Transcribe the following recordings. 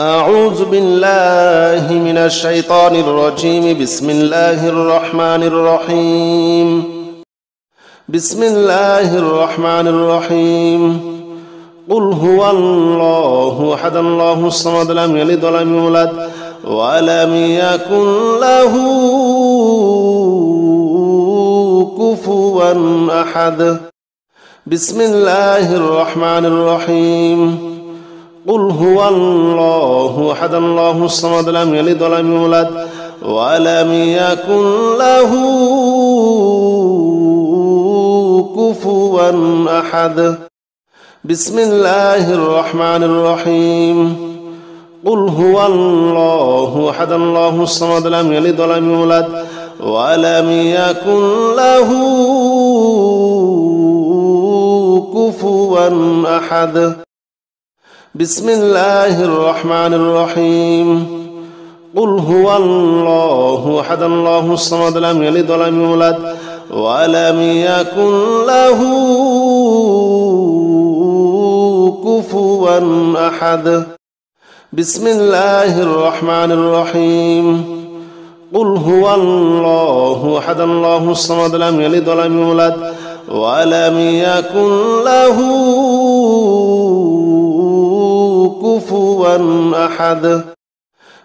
أعوذ بالله من الشيطان الرجيم. بسم الله الرحمن الرحيم. بسم الله الرحمن الرحيم. قل هو الله أحد الله الصمد لم يلد ولم يولد ولم يكن له كفوا أحد. بسم الله الرحمن الرحيم. قل هو الله أحد الله الصمد لم يلد ولم يولد ولم يكن له كفوا أحد. بسم الله الرحمن الرحيم. قل هو الله أحد الله الصمد لم يلد ولم يولد ولم يكن له كفوا أحد. بسم الله الرحمن الرحيم. قل هو الله أحد الله الصمد لم يلد ولم يولد ولم يكن له كفوا أحد. بسم الله الرحمن الرحيم. قل هو الله أحد الله الصمد لم يلد ولم يولد ولم يكن له كفوا أحد.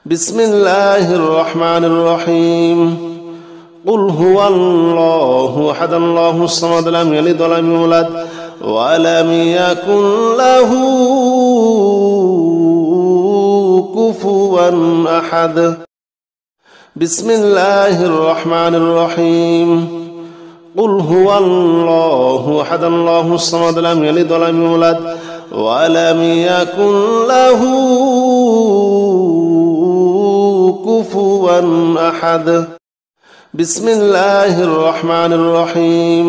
بسم الله الرحمن الرحيم. قل هو الله أحد الله الصمد لم يلد ولم يولد ولم يكن له كفوا أحد. بسم الله الرحمن الرحيم. قل هو الله أحد الله الصمد لم يلد ولم يولد ولم يكن له كفوا أحد. بسم الله الرحمن الرحيم.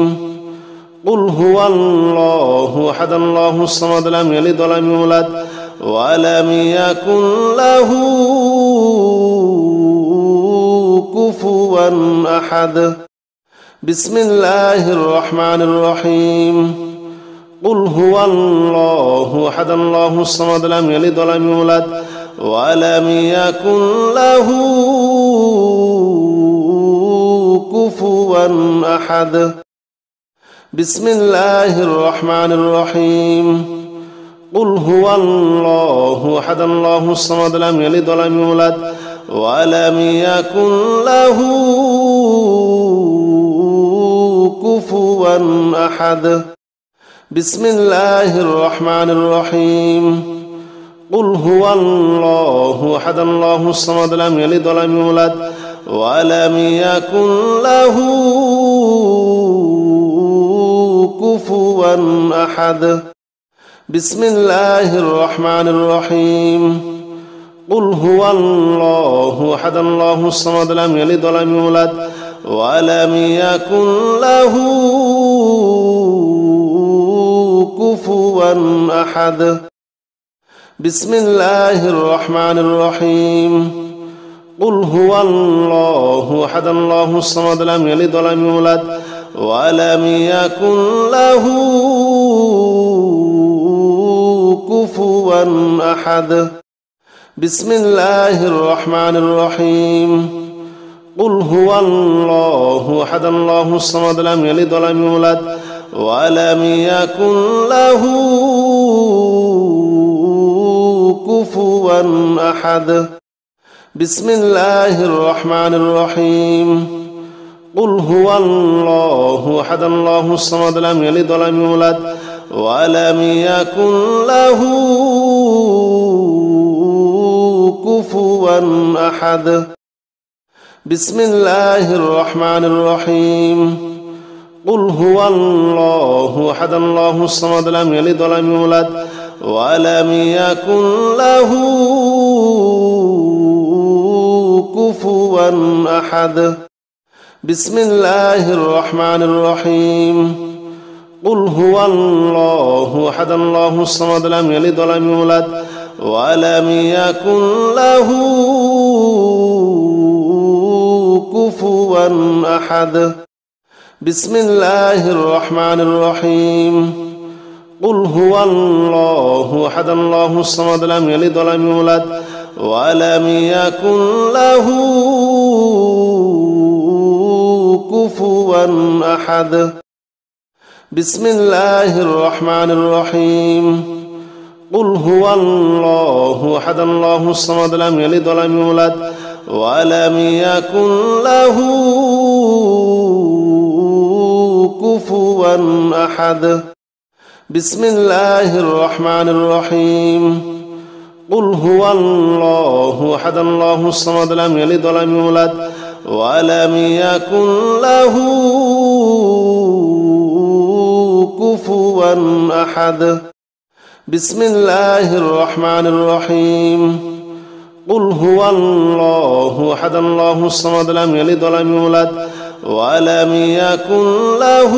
قل هو الله أحد الله الصمد لم يلد ولم يولد ولم يكن له كفوا أحد. بسم الله الرحمن الرحيم. قل هو الله أحد الله الصمد لم يلد ولم يولد ولم يكن له كفوا أحد. بسم الله الرحمن الرحيم. قل هو الله أحد الله الصمد لم يلد ولم يولد ولم يكن له كفوا أحد. بسم الله الرحمن الرحيم. قل هو الله أحد الله الصمد لم يلد ولم يولد ولم يكن له كفوا أحد. بسم الله الرحمن الرحيم. قل هو الله أحد الله الصمد لم يلد ولم يولد ولم يكن له كفوا أحد. بسم الله الرحمن الرحيم. قل هو الله أحد الله الصمد لم يلد ولم يولد ولم يكن له كفوا أحد. بسم الله الرحمن الرحيم. قل هو الله أحد الله الصمد لم يلد ولم يولد ولم يكن له كفوا أحد. بسم الله الرحمن الرحيم. قل هو الله أحد الله الصمد لم يلد ولم يولد ولم يكن له كفوا أحد. بسم الله الرحمن الرحيم. قل هو الله أحد الله الصمد لم يلد ولم يولد ولم يكن له كفوا أحد. بسم الله الرحمن الرحيم. قل هو الله أحد الله الصمد لم يلد ولم يولد ولم يكن له كفوا أحد. بسم الله الرحمن الرحيم. قل هو الله أحد الله الصمد لم يلد ولم يولد ولم يكن له كفوا أحد بسم الله الرحمن الرحيم قل هو الله أحد الله الصمد لم يلد ولم يولد ولم يكن له كفوا أحد بسم الله الرحمن الرحيم قل هو الله أحد الله الصمد لم يلد ولم يولد ولم يكن له كفوا أحد بسم الله الرحمن الرحيم قل هو الله أحد الله الصمد لم يلد ولم يولد ولم يكن له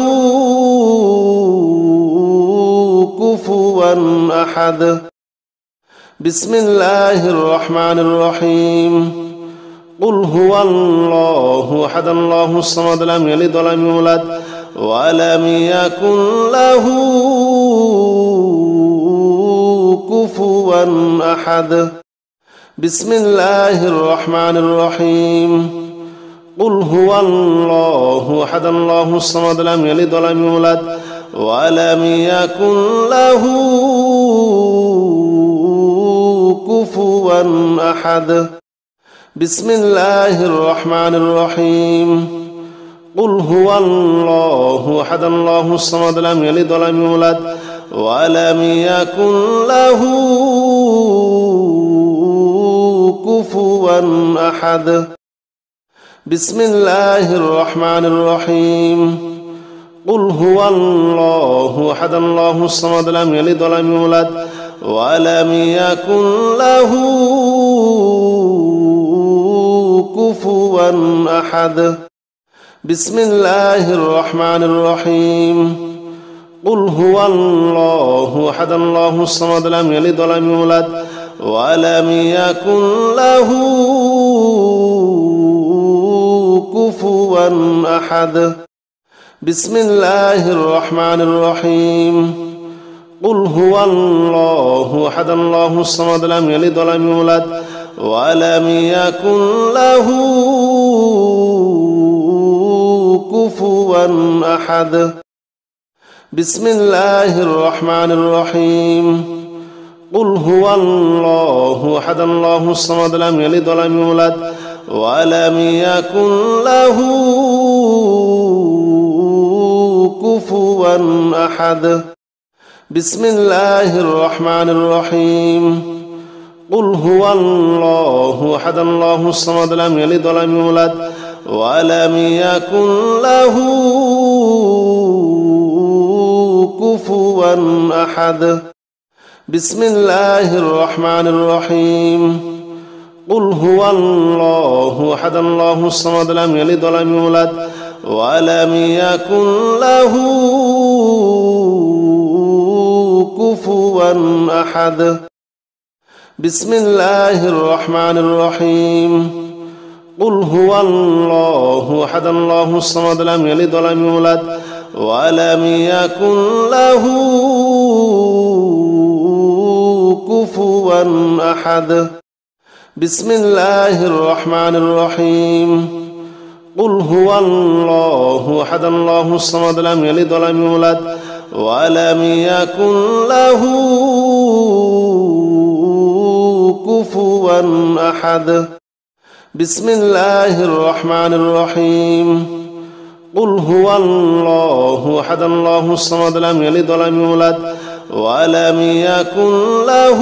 كفوا أحد بسم الله الرحمن الرحيم قل هو الله أحد الله الصمد لم يلد ولم يولد ولم يكن له كفوا أحد بسم الله الرحمن الرحيم قل هو الله أحد الله الصمد لم يلد ولم يولد ولم يكن له كفوا أحد بسم الله الرحمن الرحيم قل هو الله أحد الله الصمد لم يلد ولم يولد ولم يكن له كفوا أحد بسم الله الرحمن الرحيم قل هو الله أحد الله الصمد لم يلد ولم يولد ولم يكن له كفوا أحد بسم الله الرحمن الرحيم قل هو الله أحد الله الصمد لم يلد ولم يولد ولم يكن له كفوا أحد بسم الله الرحمن الرحيم قل هو الله أحد الله الصمد لم يلد ولم يولد ولم يكن له كفوا أحد بسم الله الرحمن الرحيم قل هو الله أحد الله الصمد لم يلد ولم يولد ولم يكن له كفوا أحد بسم الله الرحمن الرحيم قل هو الله أحد الله الصمد لم يلد ولم يولد ولم يكن له كفوا أحد بسم الله الرحمن الرحيم قل هو الله أحد الله الصمد لم يلد ولم يولد ولم يكن له كفوا أحد بسم الله الرحمن الرحيم قل هو الله أحد الله الصمد لم يلد ولم يولد ولم يكن له كفوا أحد بسم الله الرحمن الرحيم قل هو الله أحد الله الصمد لم يلد ولم يولد ولم يكن له كفوا أحد بسم الله الرحمن الرحيم قل هو الله أحد الله الصمد لم يلد ولم يولد ولم يكن له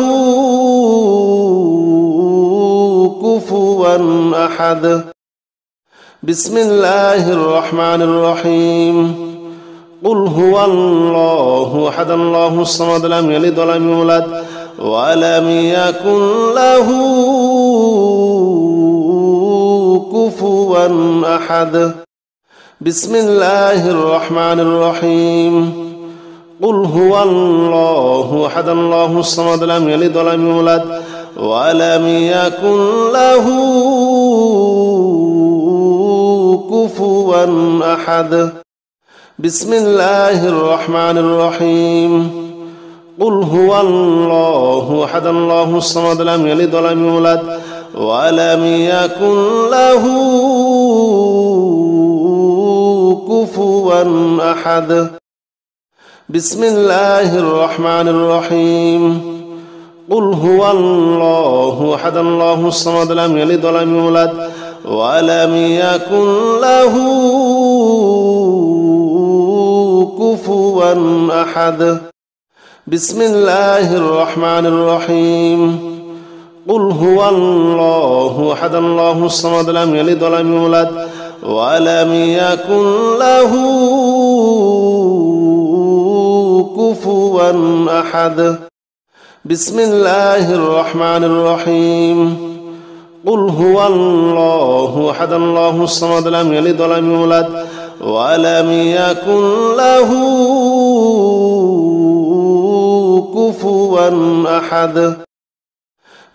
كفوا أحد بسم الله الرحمن الرحيم قل هو الله أحد الله الصمد لم يلد ولم يولد ولم يكن له كفوا أحد بسم الله الرحمن الرحيم قل هو الله أحد الله الصمد لم يلد ولم يولد ولم يكن له كفوا أحد بسم الله الرحمن الرحيم قل هو الله أحد الله الصمد لم يلد ولم يولد ولم يكن له كفوا أحد بسم الله الرحمن الرحيم قل هو الله أحد الله الصمد لم يلد ولم يولد ولم يكن له كفوا أحد بسم الله الرحمن الرحيم قل هو الله أحد الله الصمد لم يلد ولم يولد ولم يكن له كفوا أحد بسم الله الرحمن الرحيم قل هو الله أحد الله الصمد لم يلد ولم يولد ولم يكن له كفوا أحد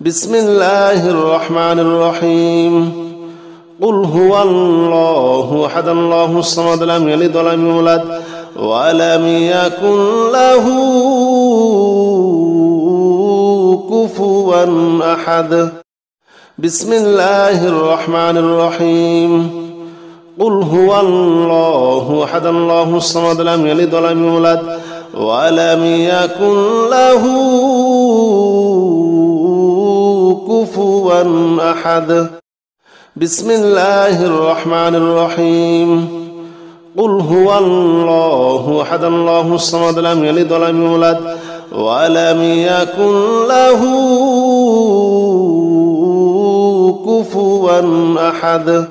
بسم الله الرحمن الرحيم قل هو الله أحد الله الصمد لم يلد ولم يولد ولم يكن له كفوا أحد بسم الله الرحمن الرحيم قل هو الله أحد الله الصمد لم يلد ولم يولد ولم يكن له كفوا أحد بسم الله الرحمن الرحيم قل هو الله أحد الله الصمد لم يلد ولم يولد ولم يكن له كفوا أحد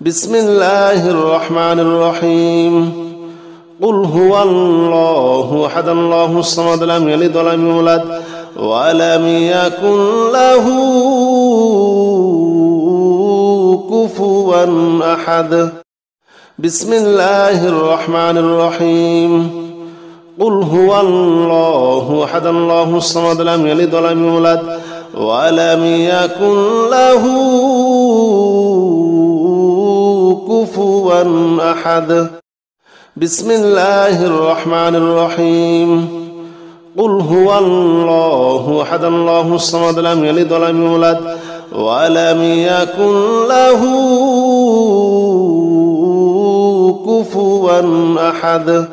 بسم الله الرحمن الرحيم قل هو الله أحد الله الصمد لم يلد ولم يولد ولم يكن له كفوا أحد بسم الله الرحمن الرحيم قل هو الله أحد الله الصمد لم يلد ولم يولد ولم يكن له كفوا أحد بسم الله الرحمن الرحيم قل هو الله أحد الله الصمد لم يلد ولم يولد ولم يكن له كفوا أحد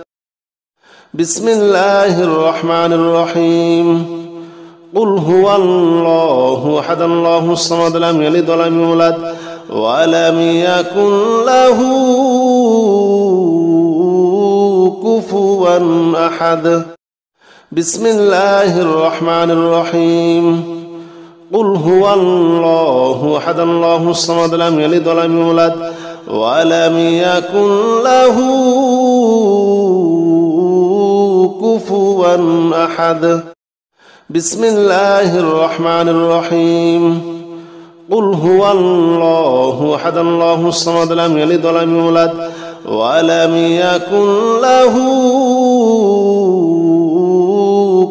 بسم الله الرحمن الرحيم قل هو الله أحد الله الصمد لم يلد ولم يولد ولم يكن له كفوا أحد بسم الله الرحمن الرحيم قل هو الله أحد الله الصمد لم يلد ولم يولد ولم يكن له كفوا أحد بسم الله الرحمن الرحيم قل هو الله أحد الله الصمد لم يلد ولم يولد ولم يكن له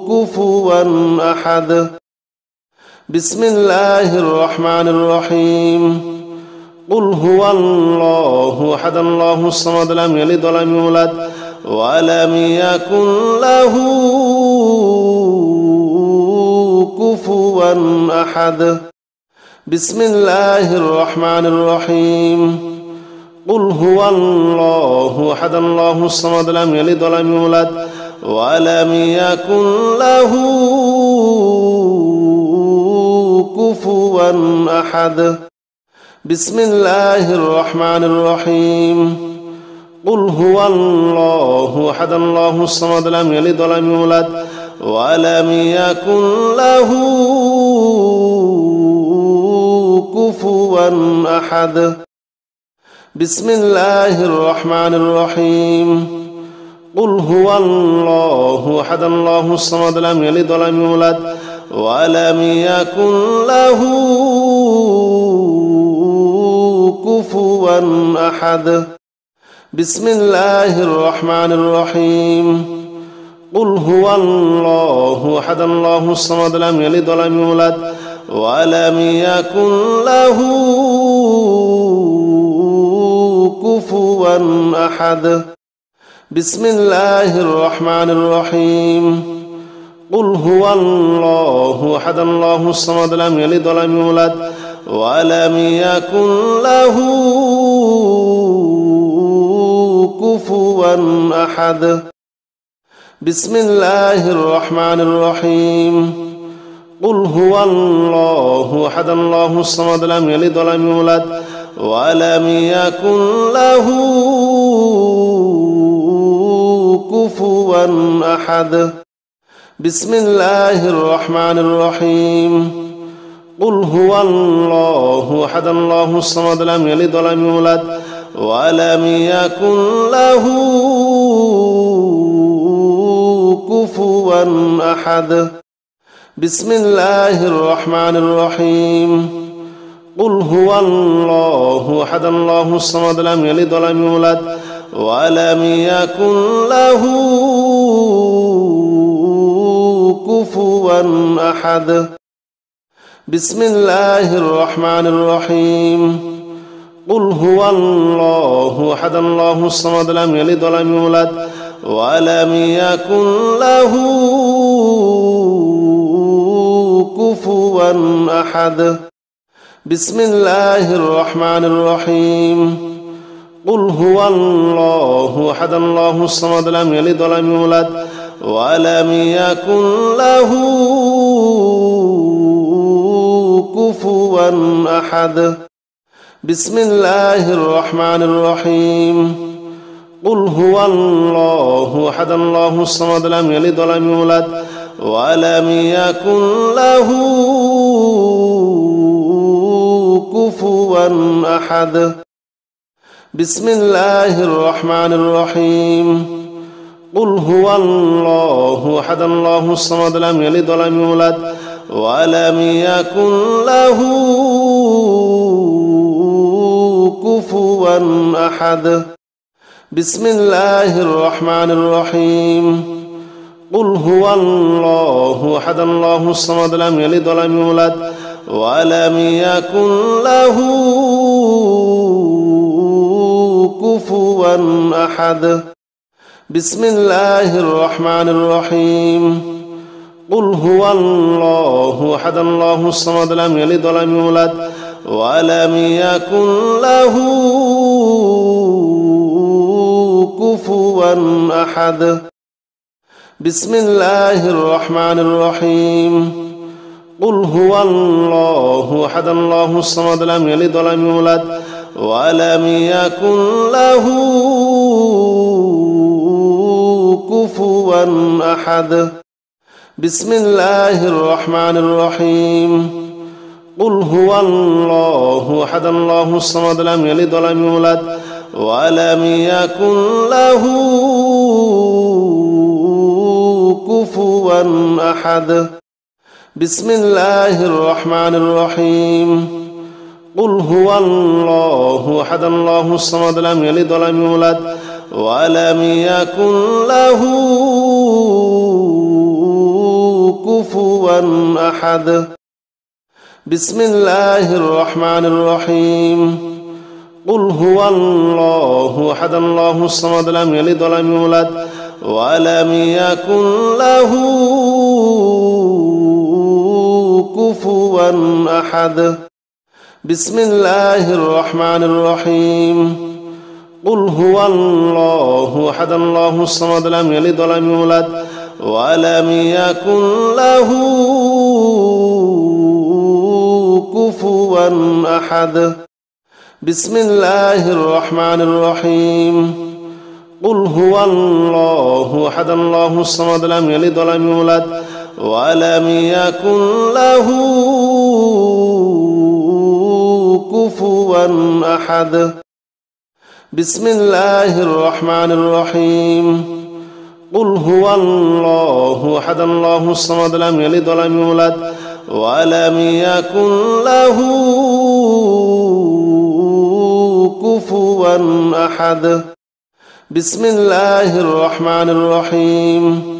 كفوا أحد بسم الله الرحمن الرحيم قل هو الله أحد الله الصمد لم يلد ولم يولد ولم يكن له كفوا أحد بسم الله الرحمن الرحيم قل هو الله أحد الله الصمد لم يلد ولم يولد ولم يكن له كفوا أحد بسم الله الرحمن الرحيم قل هو الله أحد الله الصمد لم يلد ولم يولد ولم يكن له كفوا أحد بسم الله الرحمن الرحيم قل هو الله أحد الله الصمد لم يلد ولم يولد ولم يكن له كفوا أحد بسم الله الرحمن الرحيم قل هو الله أحد الله الصمد لم يلد ولم يولد ولم يكن له كفوا أحد بسم الله الرحمن الرحيم قل هو الله أحد الله الصمد لم يلد ولم يولد ولم يكن له كفوا أحد بسم الله الرحمن الرحيم قل هو الله أحد الله الصمد لم يلد ولم يولد ولم يكن له كفوا أحد بسم الله الرحمن الرحيم قل هو الله أحد الله الصمد لم يلد ولم يولد ولم يكن له كفوا أحد بسم الله الرحمن الرحيم قل هو الله أحد الله الصمد لم يلد ولم يولد ولم يكن له كفوا أحد بسم الله الرحمن الرحيم قل هو الله أحد الله الصمد لم يلد ولم يولد ولم يكن له كفوا أحد بسم الله الرحمن الرحيم قل هو الله أحد الله الصمد لم يلد ولم يولد ولم يكن له كفوا أحد بسم الله الرحمن الرحيم قل هو الله أحد الله الصمد لم يلد ولم يولد ولم يكن له كفوا أحد بسم الله الرحمن الرحيم قل هو الله أحد الله الصمد لم يلد ولم يولد ولم يكن له كفوا أحد بسم الله الرحمن الرحيم قل هو الله أحد الله الصمد لم يلد ولم يولد ولم يكن له كفوا أحد بسم الله الرحمن الرحيم قل هو الله أحد الله الصمد لم يلد ولم يولد ولم يكن له كفوا أحد بسم الله الرحمن الرحيم قل هو الله أحد الله الصمد لم يلد ولم يولد ولم يكن له كفوا أحد بسم الله الرحمن الرحيم قل هو الله أحد الله الصمد لم يلد ولم يولد ولم يكن له كفوا أحد بسم الله الرحمن الرحيم قل هو الله أحد الله الصمد لم يلد ولم يولد ولم يكن له كفوا أحد بسم الله الرحمن الرحيم قل هو الله أحد الله الصمد لم يلد ولم يولد ولم يكن له كفوا أحد بسم الله الرحمن الرحيم قل هو الله أحد الله الصمد لم يلد ولم يولد ولم يكن له كفوا أحد بسم الله الرحمن الرحيم قل هو الله أحد الله الصمد لم يلد ولم يولد ولم يكن له كفوا أحد بسم الله الرحمن الرحيم قل هو الله أحد الله الصمد لم يلد ولم يولد ولم يكن له كفوا أحد بسم الله الرحمن الرحيم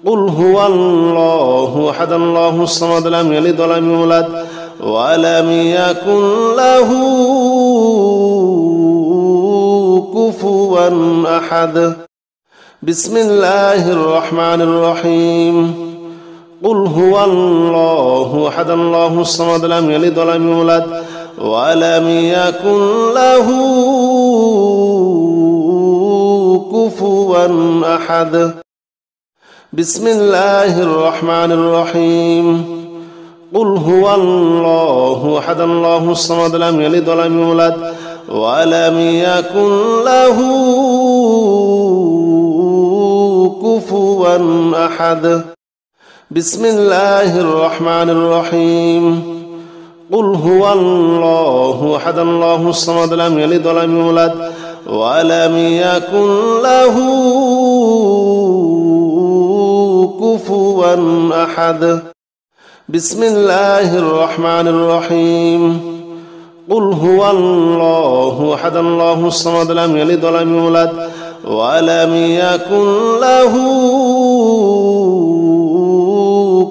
قل هو الله أحد الله الصمد لم يلد ولم يولد ولم يكن له كفوا أحد بسم الله الرحمن الرحيم قل هو الله أحد الله الصمد لم يلد ولم يولد ولم يكن له كفوا أحد بسم الله الرحمن الرحيم قل هو الله أحد الله الصمد لم يلد ولم يولد ولم يكن له كفوا أحد بسم الله الرحمن الرحيم قل هو الله أحد الله الصمد لم يلد ولم يولد ولم يكن له كفوا أحد بسم الله الرحمن الرحيم قل هو الله أحد الله الصمد لم يلد ولم يولد ولم يكن له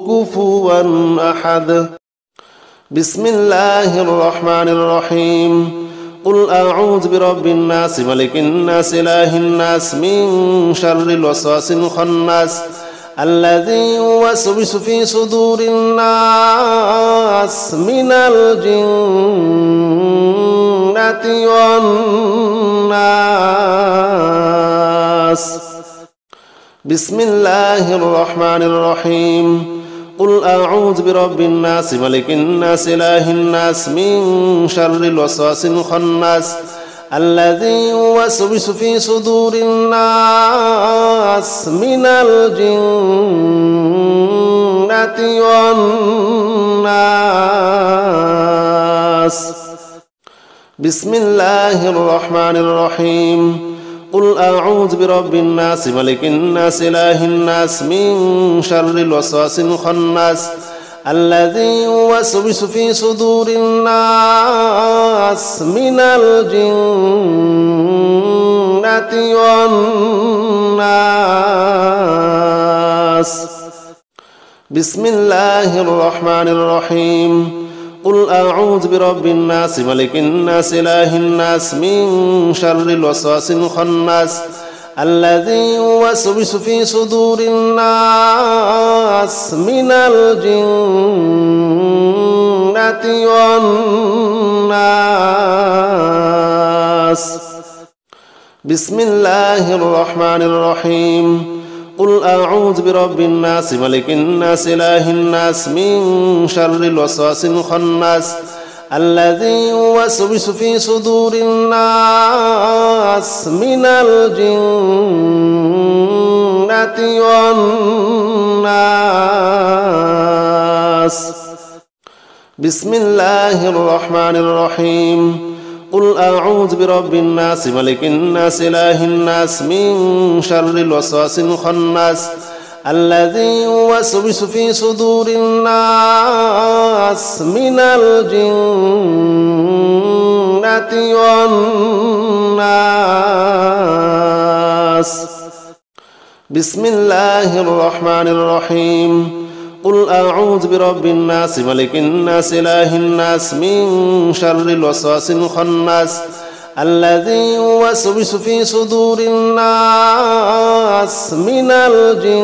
كفوا أحد بسم الله الرحمن الرحيم قل أعوذ برب الناس ملك الناس إله الناس من شر الوسواس الخناس الذي يوسوس في صدور الناس من الجنة والناس بسم الله الرحمن الرحيم قل أعوذ برب الناس ملك الناس إله الناس من شر الوسواس الخناس الذي يوسوس في صدور الناس من الجنة والناس بسم الله الرحمن الرحيم قل أعوذ برب الناس ملك الناس إله الناس من شر الوسواس الخناس الذي يوسوس في صدور الناس من الجنة والناس بسم الله الرحمن الرحيم قل أعوذ برب الناس ملك الناس إله الناس من شر الوسواس الخناس الذي يوسوس في صدور الناس من الجنة والناس بسم الله الرحمن الرحيم قل أعوذ برب الناس ملك الناس إله الناس من شر الوسواس الخناس الذي يوسوس في صدور الناس من الجنة والناس بسم الله الرحمن الرحيم قل أعوذ برب الناس ملك الناس إله الناس من شر الوسواس الخناس الذي يوسوس في صدور الناس من الجنة والناس بسم الله الرحمن الرحيم قل أعوذ برب الناس ملك الناس إله الناس من شر الوسواس الخناس الذي يوسوس في صدور الناس من الجنة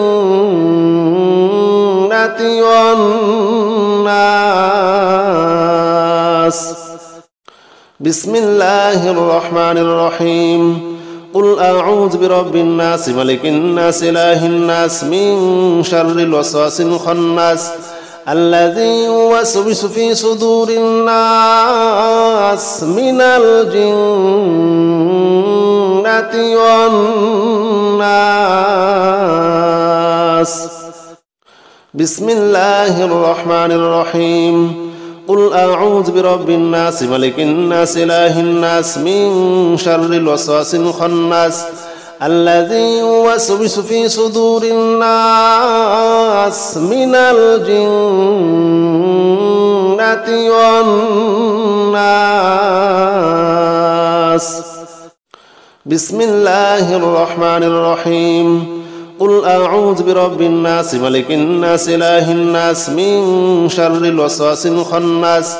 والناس بسم الله الرحمن الرحيم قل أعوذ برب الناس ملك الناس إله الناس من شر الوسواس الخناس الذي يوسوس في صدور الناس من الجنة والناس بسم الله الرحمن الرحيم قل أعوذ برب الناس ملك الناس إله الناس من شر الوسواس الخناس الذي يوسوس في صدور الناس من الجنة والناس بسم الله الرحمن الرحيم قل أعوذ برب الناس ملك الناس إله الناس من شر الوسواس الخناس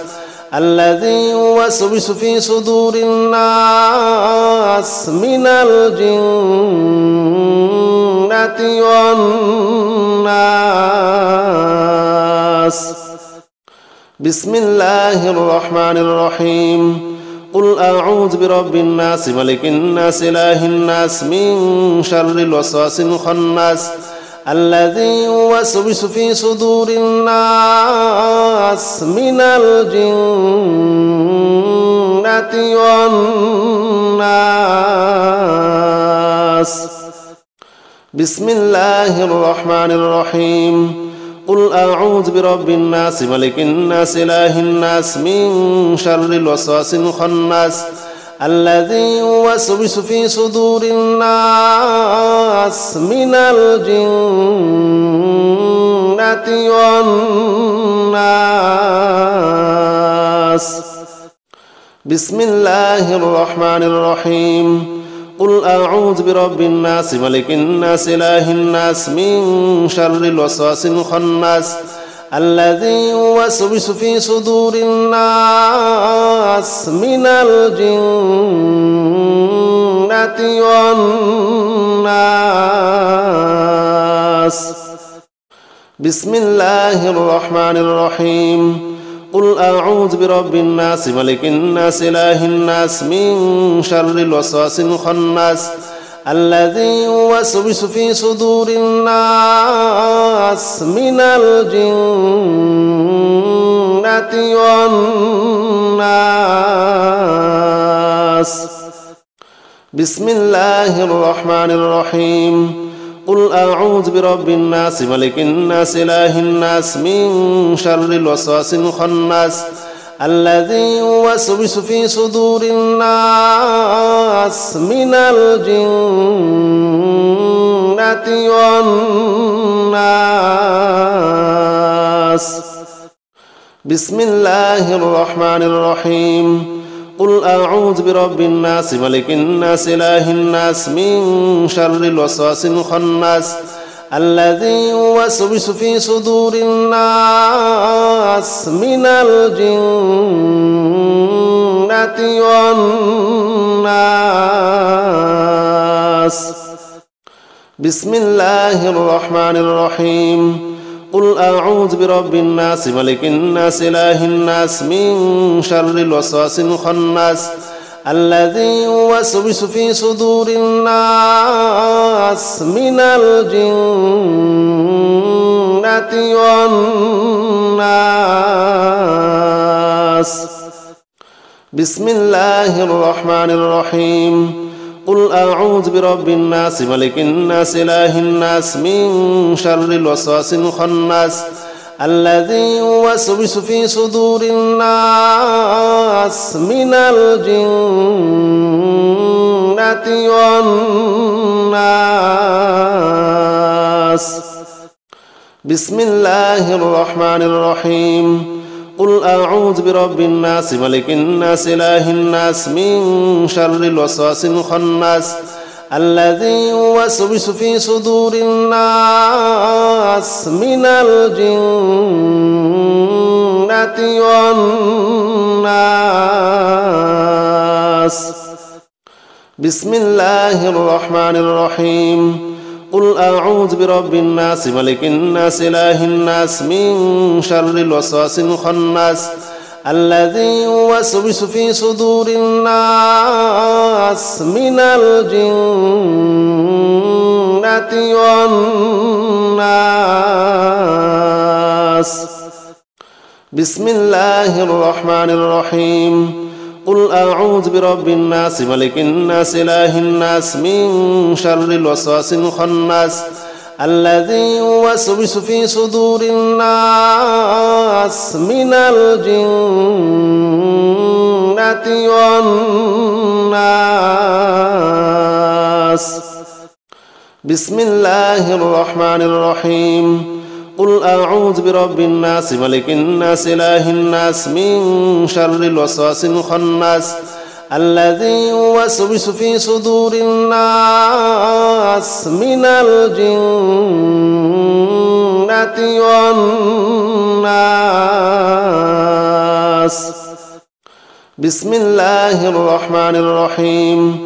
الذي يوسوس في صدور الناس من الجنة والناس. بسم الله الرحمن الرحيم. قل أعوذ برب الناس ملك الناس إله الناس من شر الوسواس الخناس الذي يوسوس في صدور الناس من الجنة والناس. بسم الله الرحمن الرحيم. قل أعوذ برب الناس ملك الناس إله الناس من شر الوسواس الخناس الذي يوسوس في صدور الناس من الجنة والناس. بسم الله الرحمن الرحيم. قل أعوذ برب الناس ملك الناس إله الناس من شر الوسواس الخناس الذي يوسوس في صدور الناس من الجنة والناس. بسم الله الرحمن الرحيم. قل أعوذ برب الناس ملك الناس إله الناس من شر الوسواس الخناس الذي يوسوس في صدور الناس من الجنة والناس. بسم الله الرحمن الرحيم. قل أعوذ برب الناس ملك الناس إله الناس من شر الوسواس الخناس الذي يوسوس في صدور الناس من الجنة والناس. بسم الله الرحمن الرحيم. قل أعوذ برب الناس ملك الناس إله الناس من شر الوسواس الخناس الذي يوسوس في صدور الناس من الجنة والناس. بسم الله الرحمن الرحيم. قل أعوذ برب الناس ملك الناس إله الناس من شر الوسواس الخناس الذي يوسوس في صدور الناس من الجنة والناس. بسم الله الرحمن الرحيم. قل أعوذ برب الناس ملك الناس إله الناس من شر الوسواس الخناس الذي يوسوس في صدور الناس من الجنة والناس. بسم الله الرحمن الرحيم. قل أعوذ برب الناس ملك الناس إله الناس من شر الوسواس الخناس الذي يوسوس في صدور الناس من الجنة والناس. بسم الله الرحمن الرحيم. قل أعوذ برب الناس ملك الناس إله الناس من شر الوسواس الخناس الذي يوسوس في صدور الناس من الجنة والناس. بسم الله الرحمن الرحيم. قل أعوذ برب الناس ملك الناس إله الناس من شر الوسواس الخناس الذي يوسوس في صدور الناس من الجنة والناس. بسم الله الرحمن الرحيم. قل أعوذ برب الناس ملك الناس إله الناس من شر الوسواس الخناس الذي يوسوس في صدور الناس من الجنة والناس. بسم الله الرحمن الرحيم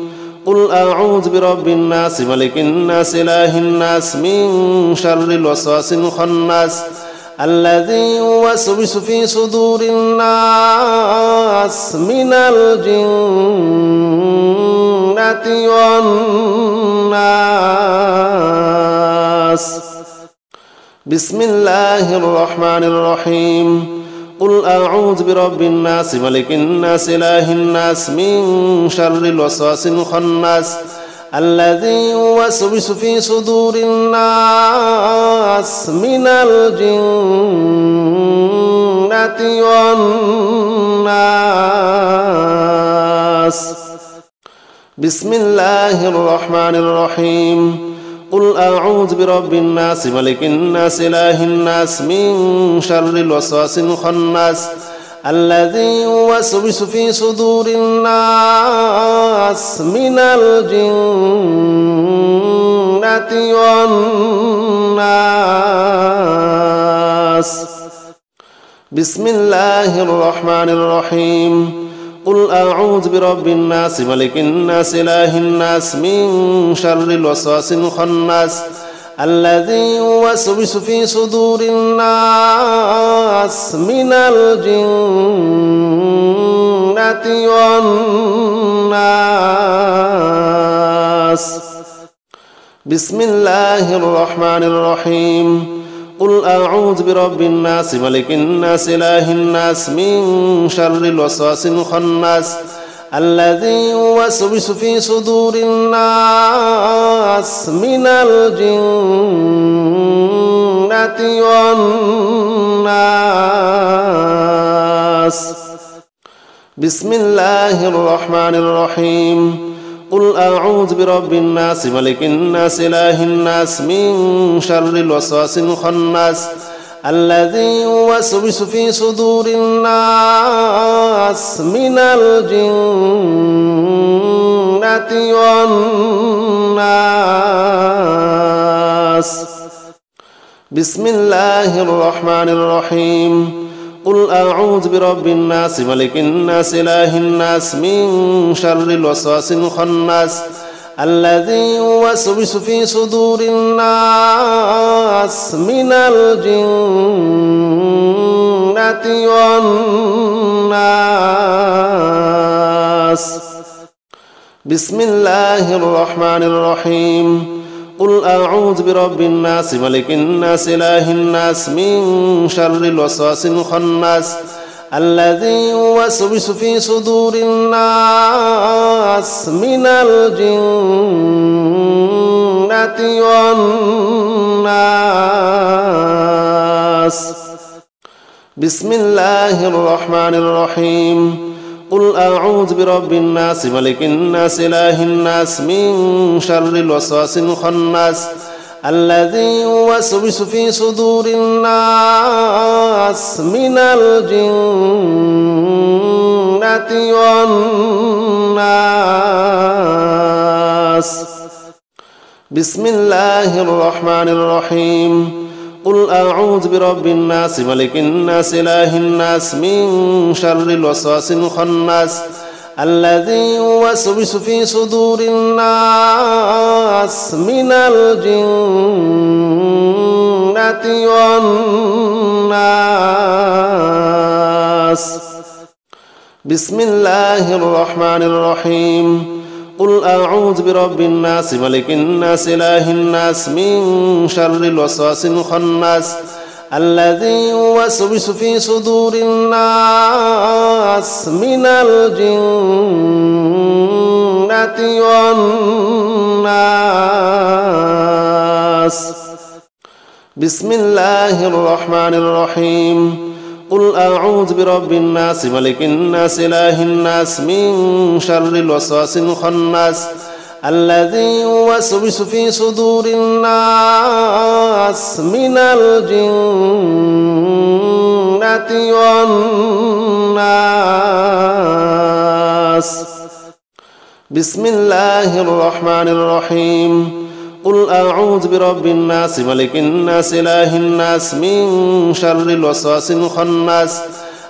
قل أعوذ برب الناس ملك الناس إله الناس من شر الوسواس الخناس الذي يوسوس في صدور الناس من الجنة والناس بسم الله الرحمن الرحيم قل أعوذ برب الناس ملك الناس إله الناس من شر الوسواس الخناس الذي يوسوس في صدور الناس من الجنة والناس بسم الله الرحمن الرحيم قل أعوذ برب الناس ملك الناس إله الناس من شر الوسواس الخناس الذي يوسوس في صدور الناس من الجنة والناس بسم الله الرحمن الرحيم قل أعوذ برب الناس ملك الناس إله الناس من شر الوسواس الخناس الذي يوسوس في صدور الناس من الجنة والناس بسم الله الرحمن الرحيم قل أعوذ برب الناس ملك الناس إله الناس من شر الوسواس الخناس الذي يوسوس في صدور الناس من الجنة والناس بسم الله الرحمن الرحيم قل أعوذ برب الناس ملك الناس إله الناس من شر الوسواس الخناس الذي يوسوس في صدور الناس من الجنة والناس بسم الله الرحمن الرحيم قل أعوذ برب الناس ملك الناس إله الناس من شر الوسواس الخناس الذي يوسوس في صدور الناس من الجنة والناس بسم الله الرحمن الرحيم قل أعوذ برب الناس ملك الناس إله الناس من شر الوسواس الخناس الذي يوسوس في صدور الناس من الجنة والناس بسم الله الرحمن الرحيم قل أعوذ برب الناس ملك الناس إله الناس من شر الوسواس الخناس الذي يوسوس في صدور الناس من الجنة والناس بسم الله الرحمن الرحيم قل أعوذ برب الناس ملك الناس إله الناس من شر الوسواس الخناس الذي يوسوس في صدور الناس من الجنة والناس بسم الله الرحمن الرحيم قل أعوذ برب الناس ملك الناس إله الناس من شر الوسواس الخناس الذي يوسوس في صدور الناس من الجنة والناس بسم الله الرحمن الرحيم قل أعوذ برب الناس ملك الناس إله الناس من شر الوسواس الخناس الذي يوسوس في صدور الناس من الجنة والناس بسم الله الرحمن الرحيم قل أعوذ برب الناس ملك الناس إله الناس من شر الوسواس الخناس